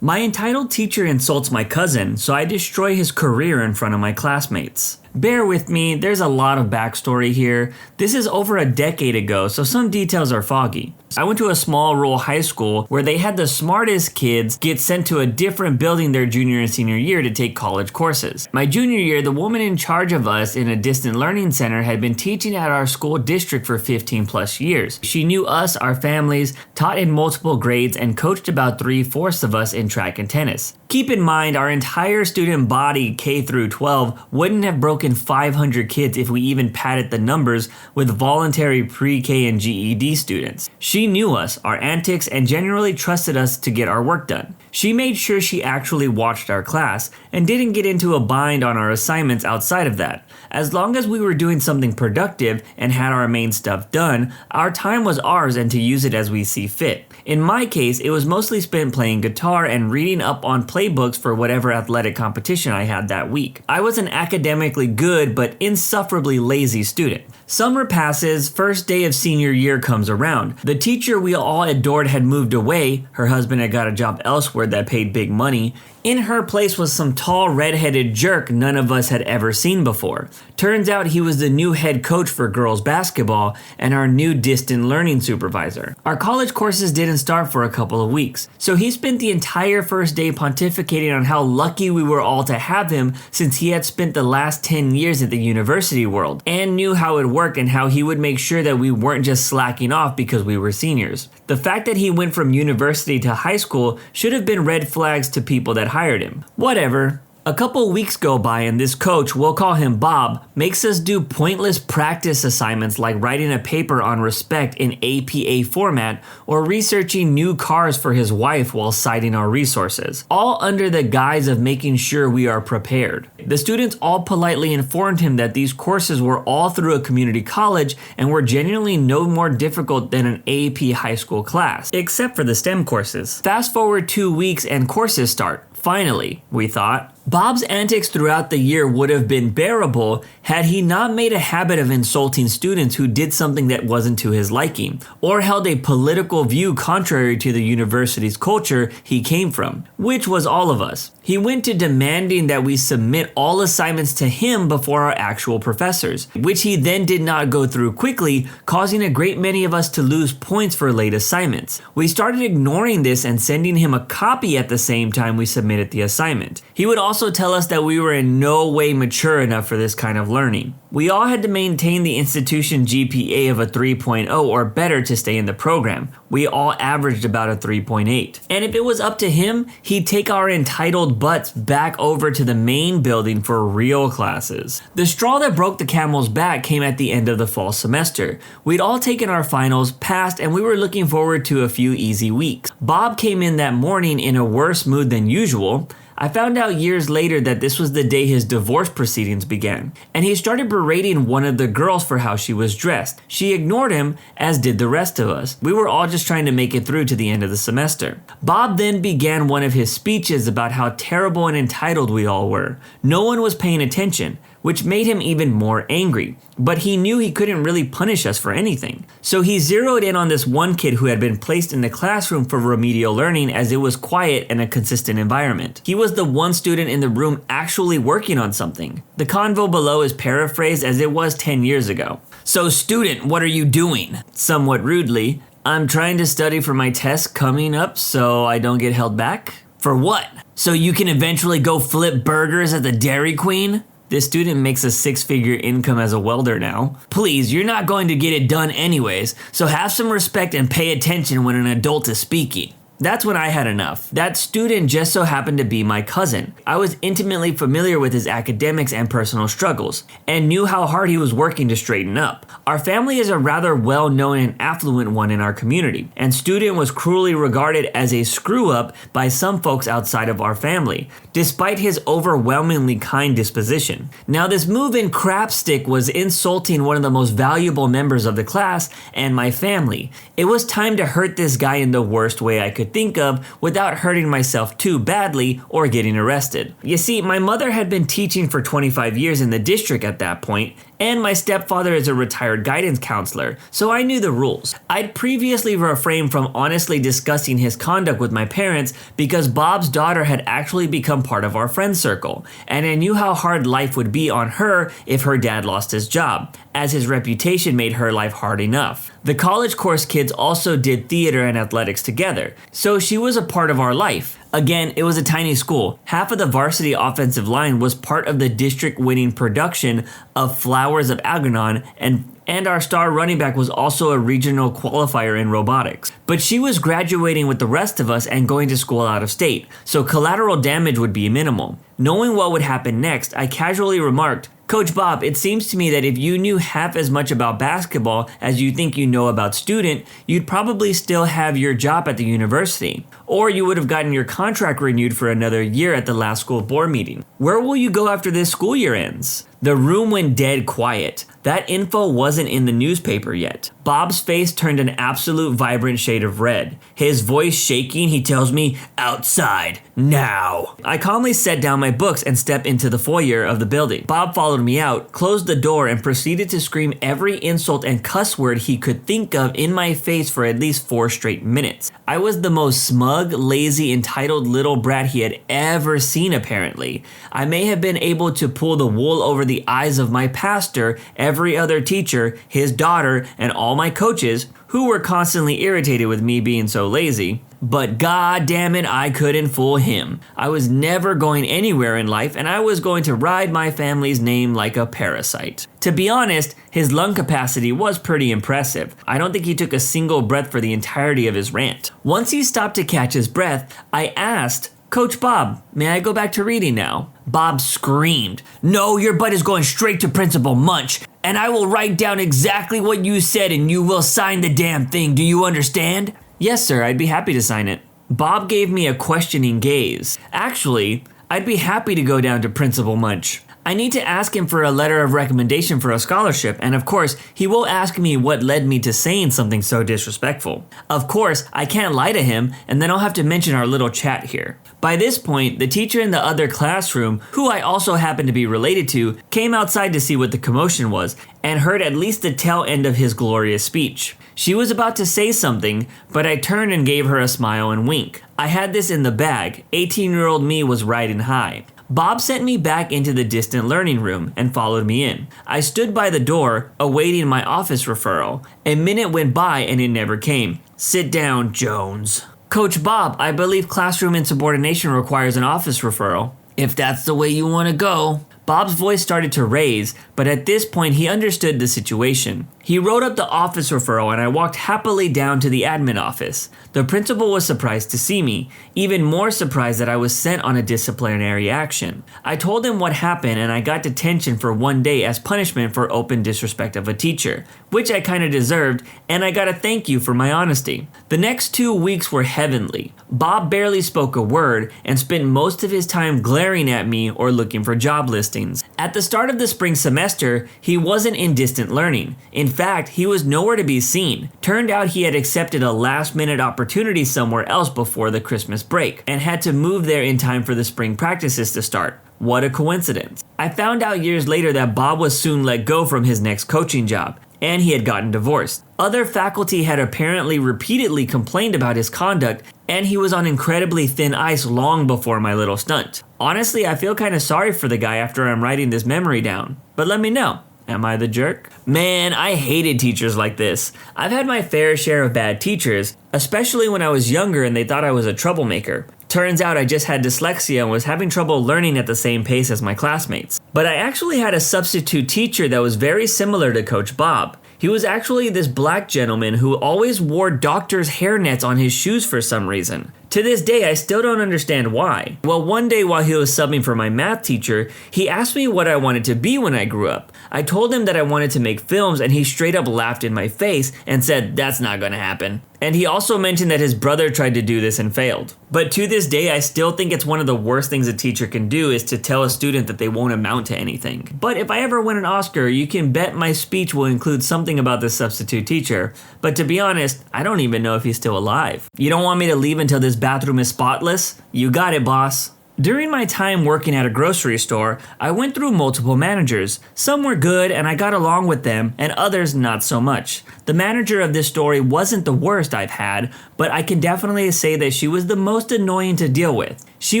My entitled teacher insults my cousin, so I destroy his career in front of my classmates. Bear with me, there's a lot of backstory here. This is over a decade ago, so some details are foggy. I went to a small rural high school where they had the smartest kids get sent to a different building their junior and senior year to take college courses. My junior year, the woman in charge of us in a distant learning center had been teaching at our school district for 15 plus years. She knew us, our families, taught in multiple grades, and coached about 3/4 of us in track and tennis. Keep in mind, our entire student body K through 12 wouldn't have broken 500 kids if we even padded the numbers with voluntary pre-K and GED students. She knew us, our antics, and generally trusted us to get our work done. She made sure she actually watched our class and didn't get into a bind on our assignments outside of that. As long as we were doing something productive and had our main stuff done, our time was ours and to use it as we see fit. In my case, it was mostly spent playing guitar and reading up on playbooks for whatever athletic competition I had that week. I was an academically good but insufferably lazy student. Summer passes, first day of senior year comes around. The teacher we all adored had moved away, her husband had got a job elsewhere that paid big money. In her place was some tall red-headed jerk none of us had ever seen before. Turns out he was the new head coach for girls basketball and our new distant learning supervisor. Our college courses didn't start for a couple of weeks, so he spent the entire first day pontificating on how lucky we were all to have him since he had spent the last 10 years at the university world and knew how it worked and how he would make sure that we weren't just slacking off because we were seniors. The fact that he went from university to high school should have been red flags to people that hired him. Whatever. A couple weeks go by and this coach, we'll call him Bob, makes us do pointless practice assignments like writing a paper on respect in APA format or researching new cars for his wife while citing our resources, all under the guise of making sure we are prepared. The students all politely informed him that these courses were all through a community college and were genuinely no more difficult than an AP high school class, except for the STEM courses. Fast forward 2 weeks and courses start. Finally, we thought. Bob's antics throughout the year would have been bearable had he not made a habit of insulting students who did something that wasn't to his liking, or held a political view contrary to the university's culture he came from, which was all of us. He went to demanding that we submit all assignments to him before our actual professors, which he then did not go through quickly, causing a great many of us to lose points for late assignments. We started ignoring this and sending him a copy at the same time we submitted the assignment. He would also tell us that we were in no way mature enough for this kind of learning. We all had to maintain the institution GPA of a 3.0 or better to stay in the program. We all averaged about a 3.8. And if it was up to him, he'd take our entitled butts back over to the main building for real classes. The straw that broke the camel's back came at the end of the fall semester. We'd all taken our finals, passed, and we were looking forward to a few easy weeks. Bob came in that morning in a worse mood than usual. I found out years later that this was the day his divorce proceedings began, and he started berating one of the girls for how she was dressed. She ignored him, as did the rest of us. We were all just trying to make it through to the end of the semester. Bob then began one of his speeches about how terrible and entitled we all were. No one was paying attention, which made him even more angry. But he knew he couldn't really punish us for anything. So he zeroed in on this one kid who had been placed in the classroom for remedial learning as it was quiet and a consistent environment. He was the one student in the room actually working on something. The convo below is paraphrased as it was 10 years ago. "So student, what are you doing?" Somewhat rudely, "I'm trying to study for my test coming up so I don't get held back." "For what? So you can eventually go flip burgers at the Dairy Queen?" This student makes a 6-figure income as a welder now. "Please, you're not going to get it done anyways, so have some respect and pay attention when an adult is speaking." That's when I had enough. That student just so happened to be my cousin. I was intimately familiar with his academics and personal struggles, and knew how hard he was working to straighten up. Our family is a rather well-known and affluent one in our community, and student was cruelly regarded as a screw-up by some folks outside of our family, despite his overwhelmingly kind disposition. Now this move-in crapstick was insulting one of the most valuable members of the class and my family. It was time to hurt this guy in the worst way I could think of without hurting myself too badly or getting arrested. You see, my mother had been teaching for 25 years in the district at that point, And my stepfather is a retired guidance counselor, so I knew the rules. I'd previously refrained from honestly discussing his conduct with my parents because Bob's daughter had actually become part of our friend circle, and I knew how hard life would be on her if her dad lost his job, as his reputation made her life hard enough. The college course kids also did theater and athletics together, so she was a part of our life. Again, it was a tiny school. Half of the varsity offensive line was part of the district-winning production of Flowers of Algernon, and our star running back was also a regional qualifier in robotics. But she was graduating with the rest of us and going to school out of state, so collateral damage would be minimal. Knowing what would happen next, I casually remarked, "Coach Bob, it seems to me that if you knew half as much about basketball as you think you know about student, you'd probably still have your job at the university. Or you would have gotten your contract renewed for another year at the last school board meeting. Where will you go after this school year ends?" The room went dead quiet. That info wasn't in the newspaper yet. Bob's face turned an absolute vibrant shade of red. His voice shaking, he tells me, "Outside, now." I calmly set down my books and stepped into the foyer of the building. Bob followed me out, closed the door, and proceeded to scream every insult and cuss word he could think of in my face for at least 4 straight minutes. I was the most smug, lazy, entitled little brat he had ever seen, apparently. I may have been able to pull the wool over the eyes of my pastor, every other teacher, his daughter, and all my coaches, who were constantly irritated with me being so lazy. But god damn it, I couldn't fool him. I was never going anywhere in life, and I was going to ride my family's name like a parasite. To be honest, his lung capacity was pretty impressive. I don't think he took a single breath for the entirety of his rant. Once he stopped to catch his breath, I asked, "Coach Bob, may I go back to reading now?" Bob screamed, "No, your butt is going straight to Principal Munch, and I will write down exactly what you said and you will sign the damn thing. Do you understand?" "Yes, sir, I'd be happy to sign it." Bob gave me a questioning gaze. "Actually, I'd be happy to go down to Principal Munch. I need to ask him for a letter of recommendation for a scholarship, and of course, he will ask me what led me to saying something so disrespectful. Of course, I can't lie to him, and then I'll have to mention our little chat here." By this point, the teacher in the other classroom, who I also happened to be related to, came outside to see what the commotion was, and heard at least the tail end of his glorious speech. She was about to say something, but I turned and gave her a smile and wink. I had this in the bag. 18-year-old me was riding high. Bob sent me back into the distant learning room and followed me in. I stood by the door, awaiting my office referral. A minute went by and it never came. "Sit down, Jones." "Coach Bob, I believe classroom insubordination requires an office referral." "If that's the way you want to go." Bob's voice started to raise, but at this point he understood the situation. He wrote up the office referral and I walked happily down to the admin office. The principal was surprised to see me, even more surprised that I was sent on a disciplinary action. I told him what happened and I got detention for 1 day as punishment for open disrespect of a teacher, which I kinda deserved, and I got a thank you for my honesty. The next 2 weeks were heavenly. Bob barely spoke a word and spent most of his time glaring at me or looking for job listings. At the start of the spring semester, he wasn't in distant learning. In fact, he was nowhere to be seen. Turned out he had accepted a last-minute opportunity somewhere else before the Christmas break and had to move there in time for the spring practices to start. What a coincidence. I found out years later that Bob was soon let go from his next coaching job, and he had gotten divorced. Other faculty had apparently repeatedly complained about his conduct, and he was on incredibly thin ice long before my little stunt. Honestly, I feel kinda sorry for the guy after I'm writing this memory down, but let me know. Am I the jerk? Man, I hated teachers like this. I've had my fair share of bad teachers, especially when I was younger and they thought I was a troublemaker. Turns out I just had dyslexia and was having trouble learning at the same pace as my classmates. But I actually had a substitute teacher that was very similar to Coach Bob. He was actually this black gentleman who always wore doctor's hairnets on his shoes for some reason. To this day, I still don't understand why. Well, one day while he was subbing for my math teacher, he asked me what I wanted to be when I grew up. I told him that I wanted to make films and he straight up laughed in my face and said, "That's not gonna happen." And he also mentioned that his brother tried to do this and failed. But to this day, I still think it's one of the worst things a teacher can do is to tell a student that they won't amount to anything. But if I ever win an Oscar, you can bet my speech will include something about this substitute teacher. But to be honest, I don't even know if he's still alive. You don't want me to leave until this bathroom is spotless? You got it, boss. During my time working at a grocery store, I went through multiple managers. Some were good and I got along with them, and others not so much. The manager of this story wasn't the worst I've had, but I can definitely say that she was the most annoying to deal with. She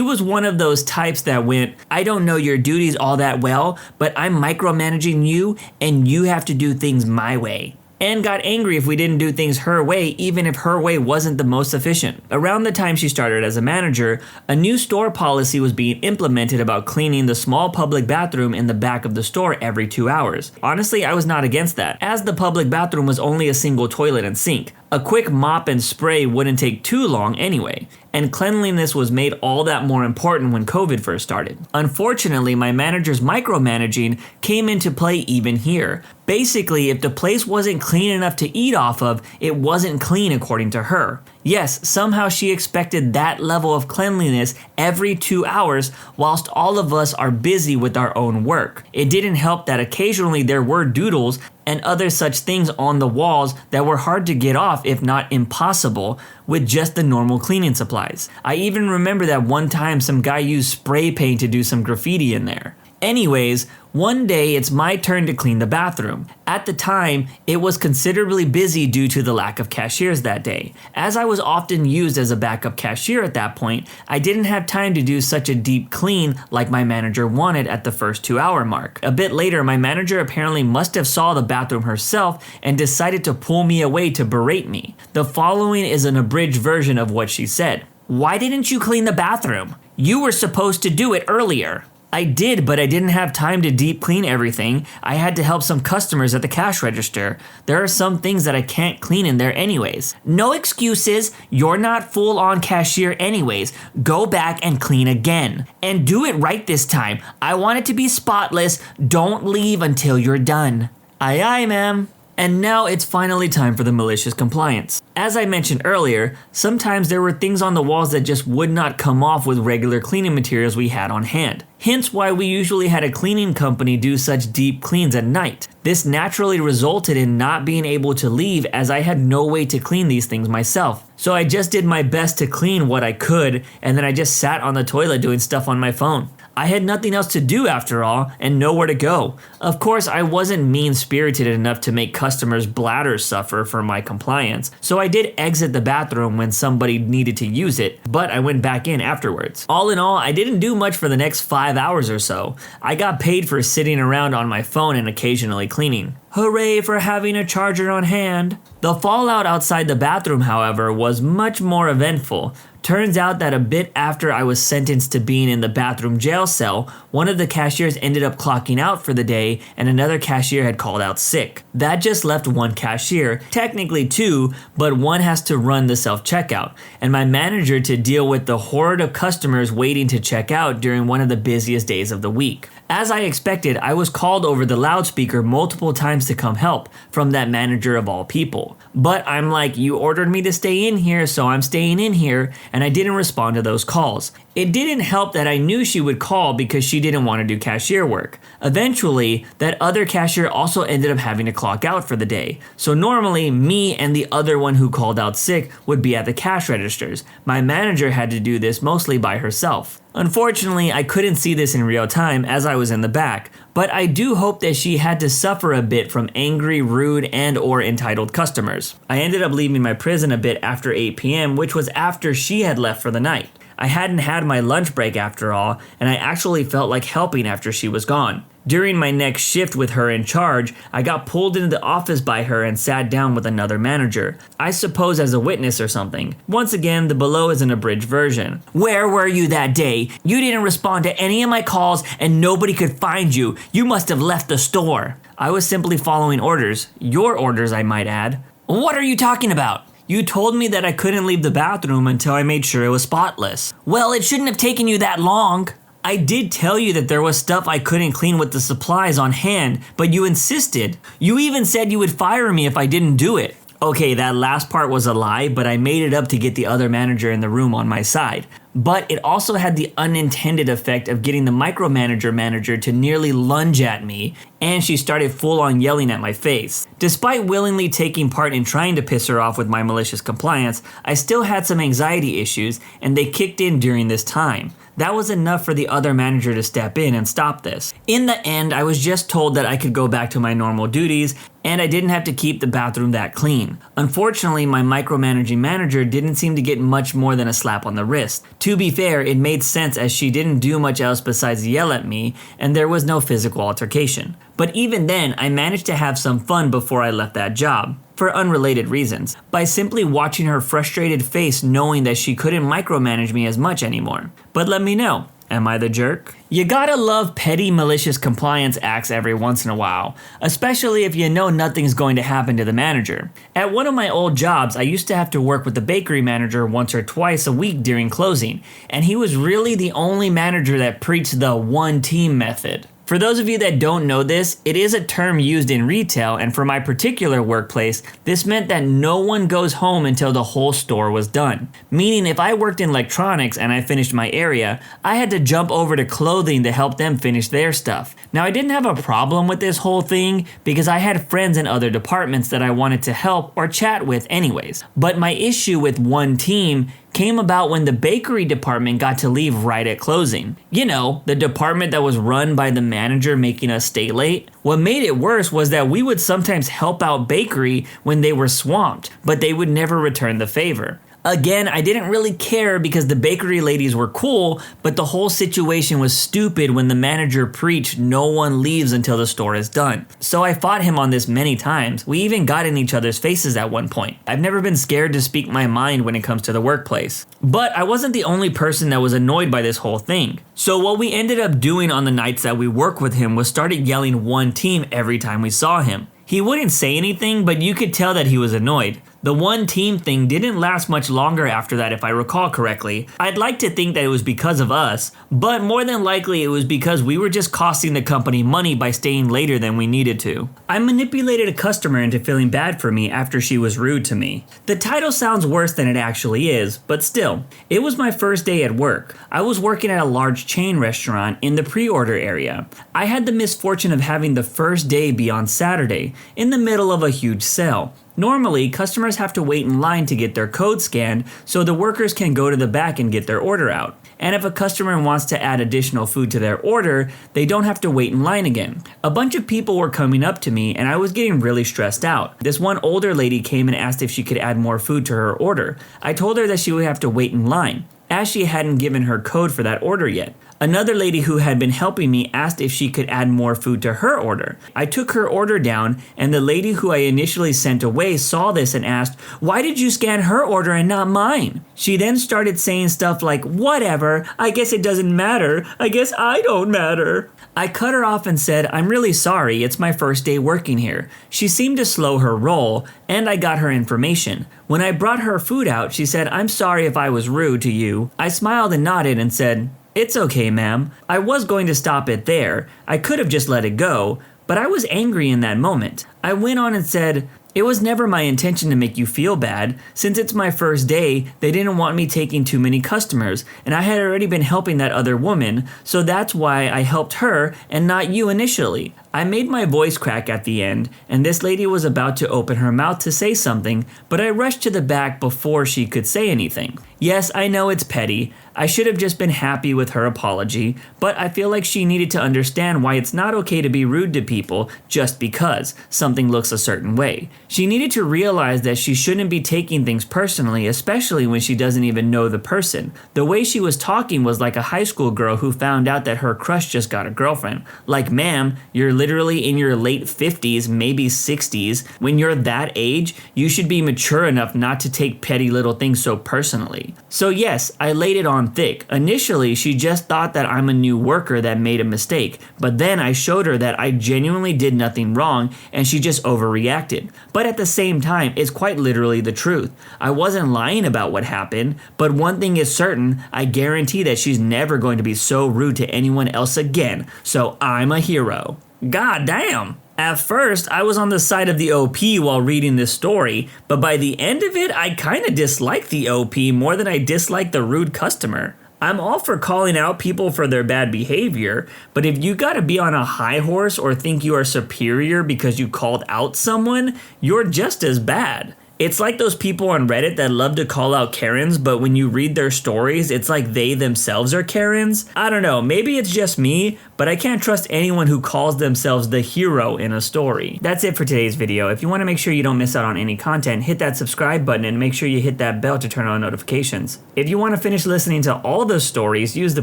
was one of those types that went, I don't know your duties all that well, but I'm micromanaging you and you have to do things my way. And got angry if we didn't do things her way, even if her way wasn't the most efficient. Around the time she started as a manager, a new store policy was being implemented about cleaning the small public bathroom in the back of the store every 2 hours. Honestly, I was not against that, as the public bathroom was only a single toilet and sink. A quick mop and spray wouldn't take too long anyway, and cleanliness was made all that more important when COVID first started. Unfortunately, my manager's micromanaging came into play even here. Basically, if the place wasn't clean enough to eat off of, it wasn't clean according to her. Yes, somehow she expected that level of cleanliness every 2 hours whilst all of us are busy with our own work. It didn't help that occasionally there were doodles and other such things on the walls that were hard to get off, if not impossible, with just the normal cleaning supplies. I even remember that one time some guy used spray paint to do some graffiti in there. Anyways, one day it's my turn to clean the bathroom. At the time, it was considerably busy due to the lack of cashiers that day. As I was often used as a backup cashier at that point, I didn't have time to do such a deep clean like my manager wanted at the first 2 hour mark. A bit later, my manager apparently must have saw the bathroom herself and decided to pull me away to berate me. The following is an abridged version of what she said. "Why didn't you clean the bathroom? You were supposed to do it earlier." I did, but I didn't have time to deep clean everything. I had to help some customers at the cash register. There are some things that I can't clean in there anyways. "No excuses. You're not full on cashier anyways. Go back and clean again. And do it right this time. I want it to be spotless. Don't leave until you're done." Aye, aye, ma'am. And now it's finally time for the malicious compliance. As I mentioned earlier, sometimes there were things on the walls that just would not come off with regular cleaning materials we had on hand. Hence why we usually had a cleaning company do such deep cleans at night. This naturally resulted in not being able to leave as I had no way to clean these things myself. So I just did my best to clean what I could, and then I just sat on the toilet doing stuff on my phone. I had nothing else to do after all, and nowhere to go. Of course, I wasn't mean-spirited enough to make customers' bladders suffer for my compliance, so I did exit the bathroom when somebody needed to use it, but I went back in afterwards. All in all, I didn't do much for the next 5 hours or so. I got paid for sitting around on my phone and occasionally cleaning. Hooray for having a charger on hand. The fallout outside the bathroom, however, was much more eventful. Turns out that a bit after I was sentenced to being in the bathroom jail cell, one of the cashiers ended up clocking out for the day and another cashier had called out sick. That just left one cashier, technically two, but one has to run the self-checkout, and my manager to deal with the horde of customers waiting to check out during one of the busiest days of the week. As I expected, I was called over the loudspeaker multiple times to come help from that manager of all people. But I'm like, you ordered me to stay in here, so I'm staying in here, and I didn't respond to those calls. It didn't help that I knew she would call because she didn't want to do cashier work. Eventually, that other cashier also ended up having to clock out for the day. So normally, me and the other one who called out sick would be at the cash registers. My manager had to do this mostly by herself. Unfortunately, I couldn't see this in real time as I was in the back, but I do hope that she had to suffer a bit from angry, rude, and/or entitled customers. I ended up leaving my prison a bit after 8 p.m., which was after she had left for the night. I hadn't had my lunch break after all, and I actually felt like helping after she was gone. During my next shift with her in charge, I got pulled into the office by her and sat down with another manager. I suppose as a witness or something. Once again, the below is an abridged version. "Where were you that day? You didn't respond to any of my calls and nobody could find you. You must have left the store." I was simply following orders. Your orders, I might add. "What are you talking about? You told me that I couldn't leave the bathroom until I made sure it was spotless." "Well, it shouldn't have taken you that long." "I did tell you that there was stuff I couldn't clean with the supplies on hand, but you insisted. You even said you would fire me if I didn't do it." Okay, that last part was a lie, but I made it up to get the other manager in the room on my side. But it also had the unintended effect of getting the manager to nearly lunge at me and she started full on yelling at my face. Despite willingly taking part in trying to piss her off with my malicious compliance, I still had some anxiety issues, and they kicked in during this time. That was enough for the other manager to step in and stop this. In the end, I was just told that I could go back to my normal duties, and I didn't have to keep the bathroom that clean. Unfortunately, my micromanaging manager didn't seem to get much more than a slap on the wrist. To be fair, it made sense as she didn't do much else besides yell at me, and there was no physical altercation. But even then, I managed to have some fun before I left that job, for unrelated reasons, by simply watching her frustrated face knowing that she couldn't micromanage me as much anymore. But let me know, am I the jerk? You gotta love petty malicious compliance acts every once in a while, especially if you know nothing's going to happen to the manager. At one of my old jobs, I used to have to work with the bakery manager once or twice a week during closing, and he was really the only manager that preached the one team method. For those of you that don't know this, it is a term used in retail, and for my particular workplace, this meant that no one goes home until the whole store was done. Meaning if I worked in electronics and I finished my area, I had to jump over to clothing to help them finish their stuff. Now I didn't have a problem with this whole thing because I had friends in other departments that I wanted to help or chat with anyways. But my issue with one team came about when the bakery department got to leave right at closing. You know, the department that was run by the manager making us stay late. What made it worse was that we would sometimes help out bakery when they were swamped, but they would never return the favor. Again, I didn't really care because the bakery ladies were cool, but the whole situation was stupid when the manager preached no one leaves until the store is done. So I fought him on this many times. We even got in each other's faces at one point. I've never been scared to speak my mind when it comes to the workplace. But I wasn't the only person that was annoyed by this whole thing. So what we ended up doing on the nights that we worked with him was started yelling one team every time we saw him. He wouldn't say anything, but you could tell that he was annoyed. The one team thing didn't last much longer after that if I recall correctly. I'd like to think that it was because of us, but more than likely it was because we were just costing the company money by staying later than we needed to. I manipulated a customer into feeling bad for me after she was rude to me. The title sounds worse than it actually is, but still, it was my first day at work. I was working at a large chain restaurant in the pre-order area. I had the misfortune of having the first day be on Saturday, in the middle of a huge sale. Normally, customers have to wait in line to get their code scanned so the workers can go to the back and get their order out. And if a customer wants to add additional food to their order, they don't have to wait in line again. A bunch of people were coming up to me and I was getting really stressed out. This one older lady came and asked if she could add more food to her order. I told her that she would have to wait in line, as she hadn't given her code for that order yet. Another lady who had been helping me asked if she could add more food to her order. I took her order down, and the lady who I initially sent away saw this and asked, "Why did you scan her order and not mine?" She then started saying stuff like, "Whatever, I guess it doesn't matter, I guess I don't matter." I cut her off and said, "I'm really sorry, it's my first day working here." She seemed to slow her roll, and I got her information. When I brought her food out, she said, "I'm sorry if I was rude to you." I smiled and nodded and said, "It's okay, ma'am. I was going to stop it there. I could have just let it go, but I was angry in that moment." I went on and said, "It was never my intention to make you feel bad. Since it's my first day, they didn't want me taking too many customers, and I had already been helping that other woman, so that's why I helped her and not you initially." I made my voice crack at the end, and this lady was about to open her mouth to say something, but I rushed to the back before she could say anything. Yes, I know it's petty. I should have just been happy with her apology, but I feel like she needed to understand why it's not okay to be rude to people just because something looks a certain way. She needed to realize that she shouldn't be taking things personally, especially when she doesn't even know the person. The way she was talking was like a high school girl who found out that her crush just got a girlfriend. Like, ma'am, you're literally in your late 50s, maybe 60s. When you're that age, you should be mature enough not to take petty little things so personally. So yes, I laid it on thick. Initially, she just thought that I'm a new worker that made a mistake, but then I showed her that I genuinely did nothing wrong and she just overreacted. But at the same time, it's quite literally the truth. I wasn't lying about what happened, but one thing is certain, I guarantee that she's never going to be so rude to anyone else again, so I'm a hero. God damn! At first, I was on the side of the OP while reading this story, but by the end of it, I kinda disliked the OP more than I disliked the rude customer. I'm all for calling out people for their bad behavior, but if you gotta be on a high horse or think you are superior because you called out someone, you're just as bad. It's like those people on Reddit that love to call out Karens, but when you read their stories, it's like they themselves are Karens. I don't know, maybe it's just me, but I can't trust anyone who calls themselves the hero in a story. That's it for today's video. If you want to make sure you don't miss out on any content, hit that subscribe button and make sure you hit that bell to turn on notifications. If you want to finish listening to all those stories, use the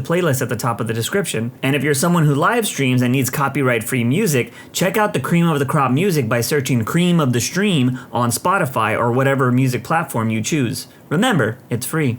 playlist at the top of the description. And if you're someone who live streams and needs copyright-free music, check out the Cream of the Crop music by searching Cream of the Stream on Spotify or whatever music platform you choose. Remember, it's free.